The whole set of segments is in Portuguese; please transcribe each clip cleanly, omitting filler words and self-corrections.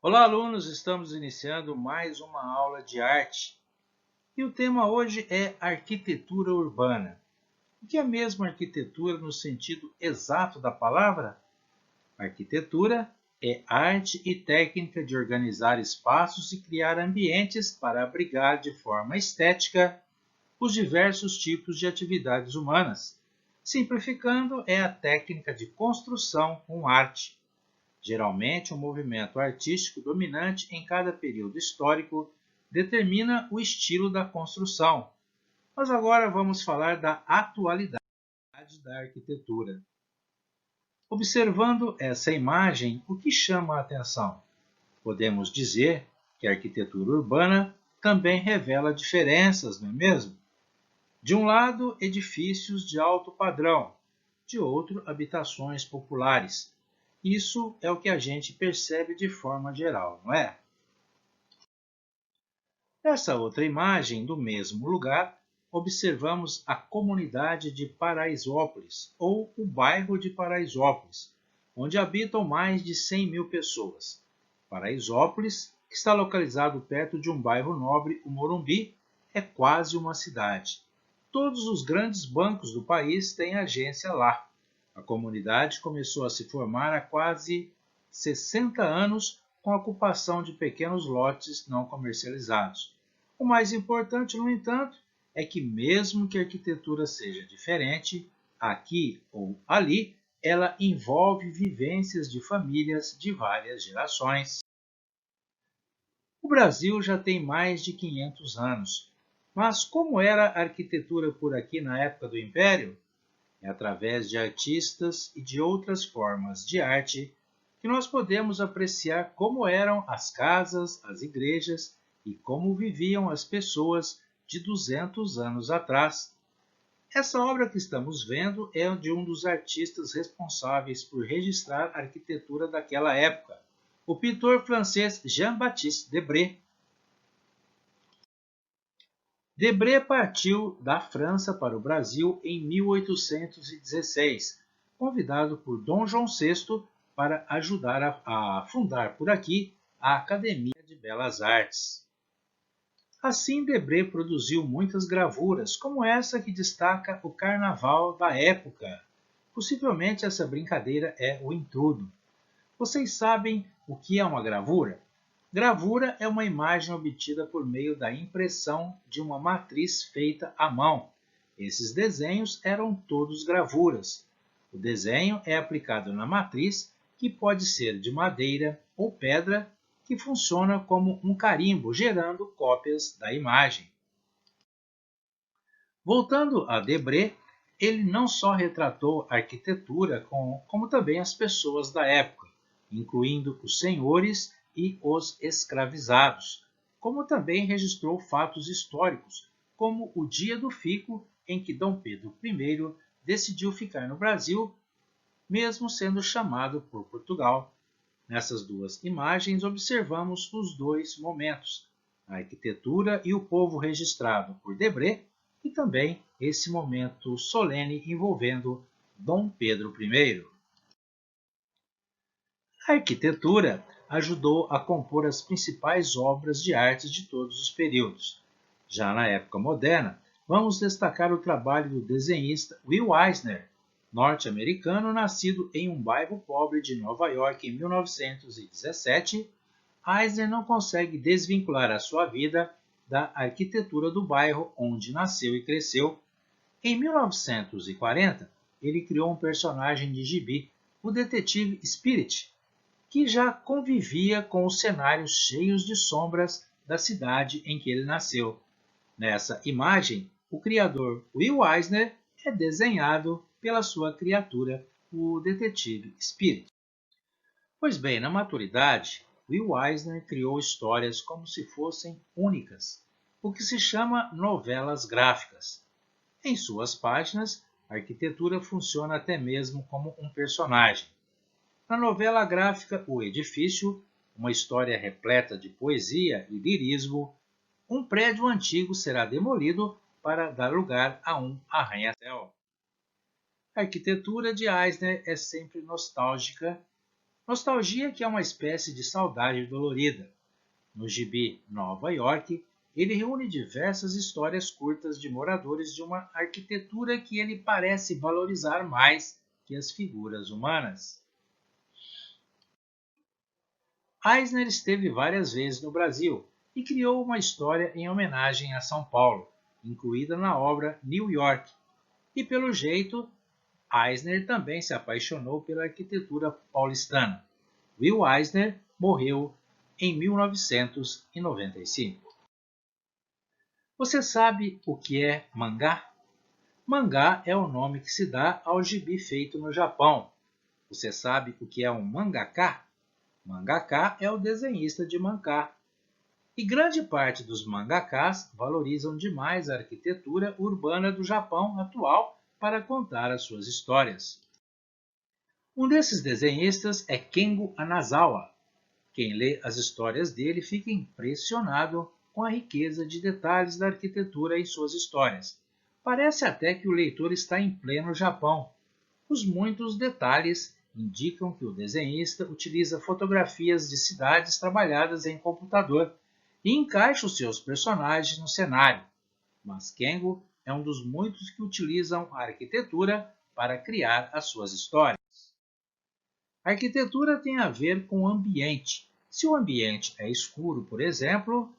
Olá, alunos! Estamos iniciando mais uma aula de arte e o tema hoje é arquitetura urbana. O que é mesmo arquitetura no sentido exato da palavra? Arquitetura é arte e técnica de organizar espaços e criar ambientes para abrigar de forma estética os diversos tipos de atividades humanas. Simplificando, é a técnica de construção com arte. Geralmente, um movimento artístico dominante em cada período histórico determina o estilo da construção. Mas agora vamos falar da atualidade da arquitetura. Observando essa imagem, o que chama a atenção? Podemos dizer que a arquitetura urbana também revela diferenças, não é mesmo? De um lado, edifícios de alto padrão, de outro, habitações populares. Isso é o que a gente percebe de forma geral, não é? Nessa outra imagem, do mesmo lugar, observamos a comunidade de Paraisópolis, ou o bairro de Paraisópolis, onde habitam mais de 100 mil pessoas. Paraisópolis, que está localizado perto de um bairro nobre, o Morumbi, é quase uma cidade. Todos os grandes bancos do país têm agência lá. A comunidade começou a se formar há quase 60 anos com a ocupação de pequenos lotes não comercializados. O mais importante, no entanto, é que mesmo que a arquitetura seja diferente, aqui ou ali, ela envolve vivências de famílias de várias gerações. O Brasil já tem mais de 500 anos, mas como era a arquitetura por aqui na época do Império? É através de artistas e de outras formas de arte que nós podemos apreciar como eram as casas, as igrejas e como viviam as pessoas de 200 anos atrás. Essa obra que estamos vendo é de um dos artistas responsáveis por registrar a arquitetura daquela época, o pintor francês Jean-Baptiste Debré. Debré partiu da França para o Brasil em 1816, convidado por Dom João VI para ajudar a fundar por aqui a Academia de Belas Artes. Assim, Debré produziu muitas gravuras, como essa que destaca o carnaval da época. Possivelmente essa brincadeira é o intrudo. Vocês sabem o que é uma gravura? Gravura é uma imagem obtida por meio da impressão de uma matriz feita à mão. Esses desenhos eram todos gravuras. O desenho é aplicado na matriz, que pode ser de madeira ou pedra, que funciona como um carimbo, gerando cópias da imagem. Voltando a Debré, ele não só retratou a arquitetura, como também as pessoas da época, incluindo os senhores e os escravizados, como também registrou fatos históricos, como o dia do fico em que Dom Pedro I decidiu ficar no Brasil, mesmo sendo chamado por Portugal. Nessas duas imagens observamos os dois momentos, a arquitetura e o povo registrado por Debré, e também esse momento solene envolvendo Dom Pedro I. A arquitetura ajudou a compor as principais obras de arte de todos os períodos. Já na época moderna, vamos destacar o trabalho do desenhista Will Eisner, norte-americano nascido em um bairro pobre de Nova York em 1917. Eisner não consegue desvincular a sua vida da arquitetura do bairro onde nasceu e cresceu. Em 1940, ele criou um personagem de gibi, o detetive Spirit, que já convivia com os cenários cheios de sombras da cidade em que ele nasceu. Nessa imagem, o criador Will Eisner é desenhado pela sua criatura, o detetive Spirit. Pois bem, na maturidade, Will Eisner criou histórias como se fossem únicas, o que se chama novelas gráficas. Em suas páginas, a arquitetura funciona até mesmo como um personagem. Na novela gráfica O Edifício, uma história repleta de poesia e lirismo, um prédio antigo será demolido para dar lugar a um arranha-céu. A arquitetura de Eisner é sempre nostálgica, Nostalgia que é uma espécie de saudade dolorida. No gibi Nova York, ele reúne diversas histórias curtas de moradores de uma arquitetura que ele parece valorizar mais que as figuras humanas. Eisner esteve várias vezes no Brasil e criou uma história em homenagem a São Paulo, incluída na obra New York. E pelo jeito, Eisner também se apaixonou pela arquitetura paulistana. Will Eisner morreu em 1995. Você sabe o que é mangá? Mangá é o nome que se dá ao gibi feito no Japão. Você sabe o que é um mangaka? Mangaka é o desenhista de mangá. E grande parte dos mangakas valorizam demais a arquitetura urbana do Japão atual para contar as suas histórias. Um desses desenhistas é Kengo Anazawa. Quem lê as histórias dele fica impressionado com a riqueza de detalhes da arquitetura em suas histórias. Parece até que o leitor está em pleno Japão. Os muitos detalhes indicam que o desenhista utiliza fotografias de cidades trabalhadas em computador e encaixa os seus personagens no cenário. Mas Kengo é um dos muitos que utilizam a arquitetura para criar as suas histórias. A arquitetura tem a ver com o ambiente. Se o ambiente é escuro, por exemplo,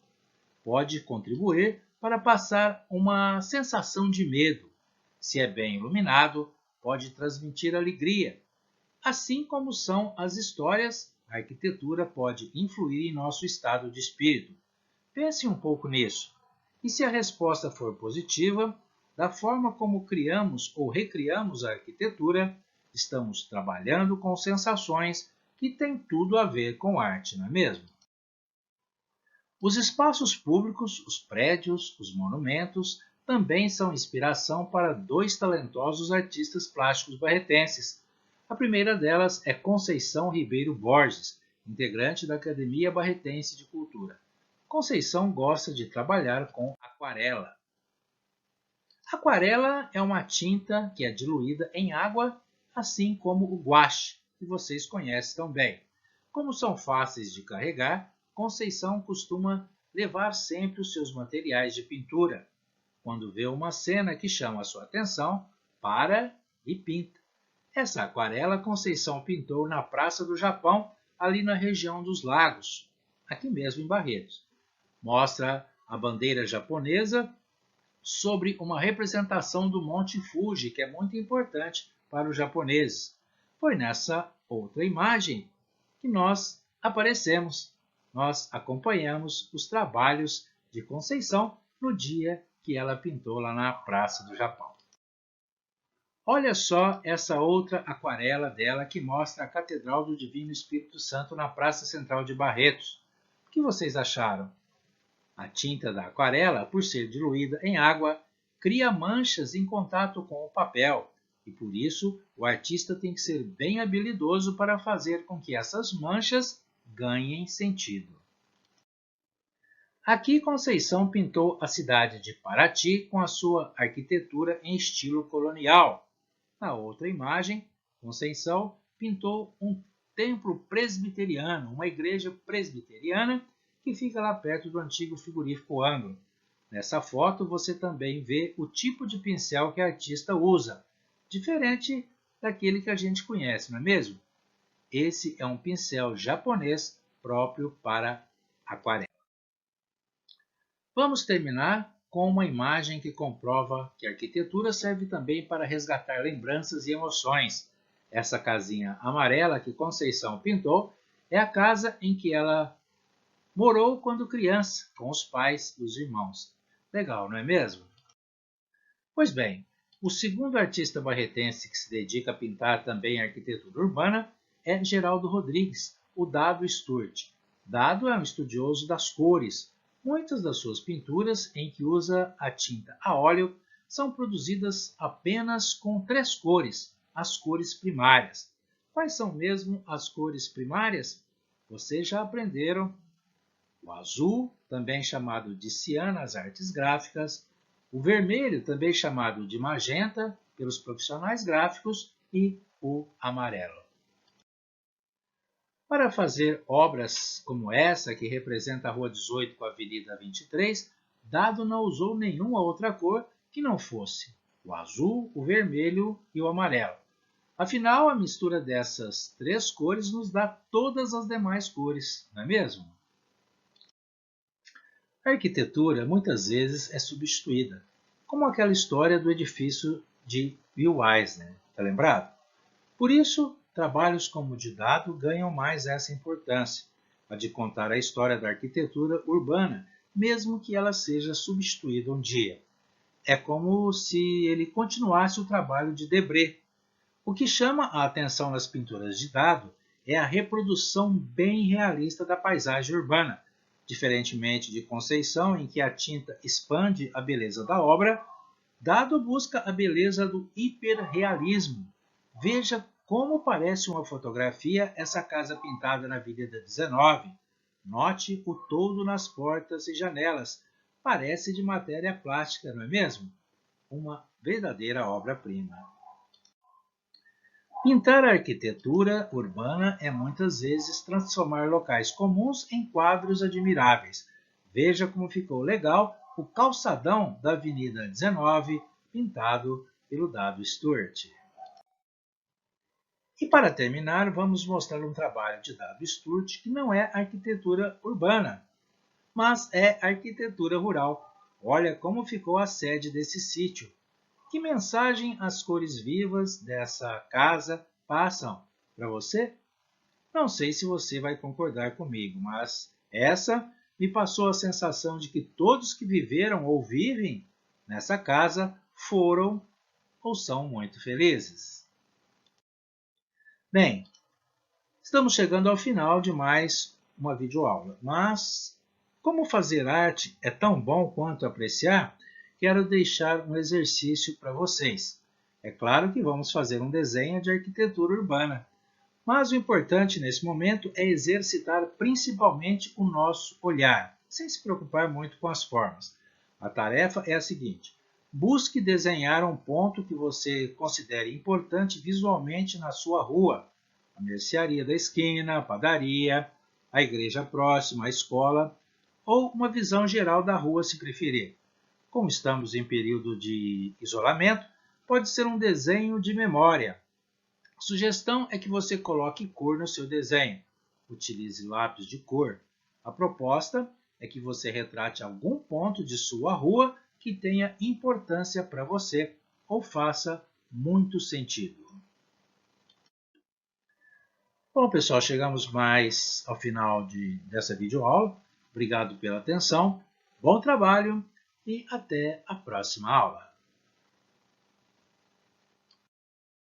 pode contribuir para passar uma sensação de medo. Se é bem iluminado, pode transmitir alegria. Assim como são as histórias, a arquitetura pode influir em nosso estado de espírito. Pense um pouco nisso. E se a resposta for positiva, da forma como criamos ou recriamos a arquitetura, estamos trabalhando com sensações que têm tudo a ver com arte, não é mesmo? Os espaços públicos, os prédios, os monumentos, também são inspiração para dois talentosos artistas plásticos barretenses. A primeira delas é Conceição Ribeiro Borges, integrante da Academia Barretense de Cultura. Conceição gosta de trabalhar com aquarela. Aquarela é uma tinta que é diluída em água, assim como o guache, que vocês conhecem tão bem. Como são fáceis de carregar, Conceição costuma levar sempre os seus materiais de pintura. Quando vê uma cena que chama a sua atenção, para e pinta. Essa aquarela Conceição pintou na Praça do Japão, ali na região dos Lagos, aqui mesmo em Barretos. Mostra a bandeira japonesa sobre uma representação do Monte Fuji, que é muito importante para os japoneses. Foi nessa outra imagem que nós aparecemos. Nós acompanhamos os trabalhos de Conceição no dia que ela pintou lá na Praça do Japão. Olha só essa outra aquarela dela que mostra a Catedral do Divino Espírito Santo na Praça Central de Barretos. O que vocês acharam? A tinta da aquarela, por ser diluída em água, cria manchas em contato com o papel, e por isso o artista tem que ser bem habilidoso para fazer com que essas manchas ganhem sentido. Aqui Conceição pintou a cidade de Paraty com a sua arquitetura em estilo colonial. Na outra imagem, Conceição pintou um templo presbiteriano, uma igreja presbiteriana que fica lá perto do antigo frigorífico Anglo. Nessa foto você também vê o tipo de pincel que a artista usa, diferente daquele que a gente conhece, não é mesmo? Esse é um pincel japonês próprio para aquarela. Vamos terminar com uma imagem que comprova que a arquitetura serve também para resgatar lembranças e emoções. Essa casinha amarela que Conceição pintou é a casa em que ela morou quando criança, com os pais e os irmãos. Legal, não é mesmo? Pois bem, o segundo artista barretense que se dedica a pintar também a arquitetura urbana é Geraldo Rodrigues, o Dado Sturt. Dado é um estudioso das cores. Muitas das suas pinturas, em que usa a tinta a óleo, são produzidas apenas com 3 cores, as cores primárias. Quais são mesmo as cores primárias? Vocês já aprenderam. O azul, também chamado de ciano nas artes gráficas, o vermelho, também chamado de magenta pelos profissionais gráficos, e o amarelo. Para fazer obras como essa, que representa a Rua 18 com a Avenida 23, Dado não usou nenhuma outra cor que não fosse o azul, o vermelho e o amarelo. Afinal, a mistura dessas três cores nos dá todas as demais cores, não é mesmo? A arquitetura muitas vezes é substituída, como aquela história do edifício de Will Eisner, está lembrado? Por isso, trabalhos como o de Dado ganham mais essa importância, a de contar a história da arquitetura urbana, mesmo que ela seja substituída um dia. É como se ele continuasse o trabalho de Debré. O que chama a atenção nas pinturas de Dado é a reprodução bem realista da paisagem urbana, diferentemente de Conceição, em que a tinta expande a beleza da obra. Dado busca a beleza do hiperrealismo. Veja como parece uma fotografia essa casa pintada na Avenida 19. Note o toldo nas portas e janelas. Parece de matéria plástica, não é mesmo? Uma verdadeira obra-prima. Pintar a arquitetura urbana é muitas vezes transformar locais comuns em quadros admiráveis. Veja como ficou legal o calçadão da Avenida 19, pintado pelo Dado Stuart. E para terminar, vamos mostrar um trabalho de Dado Stuart que não é arquitetura urbana, mas é arquitetura rural. Olha como ficou a sede desse sítio. Que mensagem as cores vivas dessa casa passam para você? Não sei se você vai concordar comigo, mas essa me passou a sensação de que todos que viveram ou vivem nessa casa foram ou são muito felizes. Bem, estamos chegando ao final de mais uma videoaula, mas como fazer arte é tão bom quanto apreciar, quero deixar um exercício para vocês. É claro que vamos fazer um desenho de arquitetura urbana, mas o importante nesse momento é exercitar principalmente o nosso olhar, sem se preocupar muito com as formas. A tarefa é a seguinte: busque desenhar um ponto que você considere importante visualmente na sua rua, a mercearia da esquina, a padaria, a igreja próxima, a escola, ou uma visão geral da rua se preferir. Como estamos em período de isolamento, pode ser um desenho de memória. A sugestão é que você coloque cor no seu desenho. Utilize lápis de cor. A proposta é que você retrate algum ponto de sua rua que tenha importância para você ou faça muito sentido. Bom, pessoal, chegamos mais ao final dessa videoaula. Obrigado pela atenção, bom trabalho e até a próxima aula.